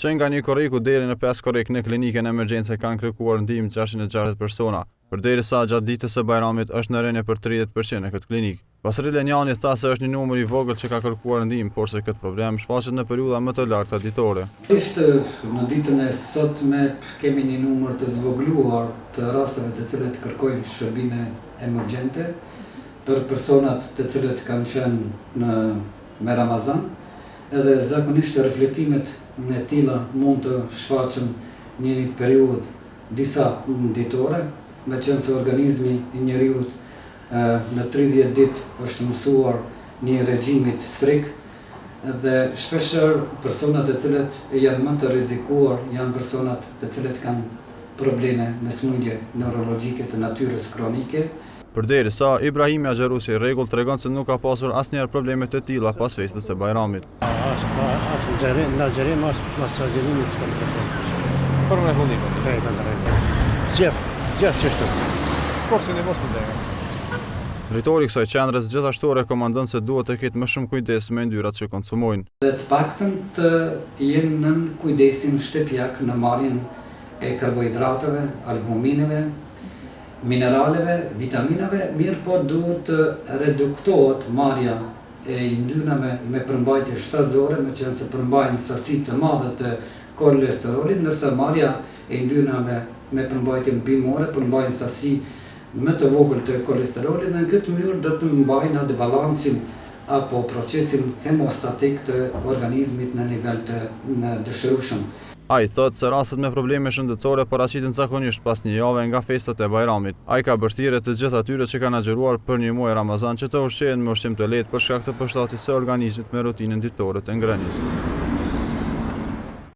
Që nga një korriku deri në 5 korrik në klinikën e emergjence kanë kërkuar ndihmë 660 persona, përderisa gjatë ditës së Bajramit është në rënje për 30% në këtë klinikë. Pasri Lenjani tha se është një numër i vogël që ka kërkuar ndihmë, por se këtë problem shfaqet në periudha më të larta ditore. Në ditën e sotme kemi një numër të zvogëluar të rasteve të cilët kërkojnë shërbime emergjente për personat të cilët kanë qenë me Ramazan, edhe zakonisht reflektimet në tilla mund të shfaqen një periudhë disa ditore, meqense organizmi i njeriut në 30 ditë është mësuar një regjimit strikt dhe shpeshherë personat të cilët janë më të rrezikuar janë personat të cilët kanë probleme me smundje neurologjike të natyrës kronike. Përderisa Ibrahimi Agjerusi rregull tregon se nuk ka pasur asnjëherë probleme të tilla pas festës së Bajramit. Në xherim mas xherimit s'kam problem. Për me fundimin. Drejtë ndërrejtë. Gjithë çështë. Kurse ne mos ndajmë. Drejtori i kësaj qendre gjithashtu rekomandon se duhet të ketë më shumë kujdes me yndyrrat që konsumojnë. Dhe të paktën të jenë në kujdesin shtëpiak në marrjen e karbohidrateve, albumineve, mineraleve, vitaminave, mirë po duhet të reduktohet marrja e yndyrnave me përmbajtje shtazore, meqense përmbajnë sasi të mëdha të kolesterolit, ndërsa marrja e yndyrnave me përmbajtje bimore përmbajnë sasi më të vogël të kolesterolit dhe në këtë mënyrë do të mbajnë atë balancin apo procesin hemostatik të organizmit në nivel të dëshirueshëm. Ai thotë se rastet me probleme shëndetësore paraqiten zakonisht pas një jave nga festat e Bajramit. Ai ka bërthirrje të gjithë atyre që kanë agjëruar për një muaj Ramazan që të ushqehen me ushqim të lehtë për shkak të përshtatjes së organizmit me rutinën ditore të ngrënies.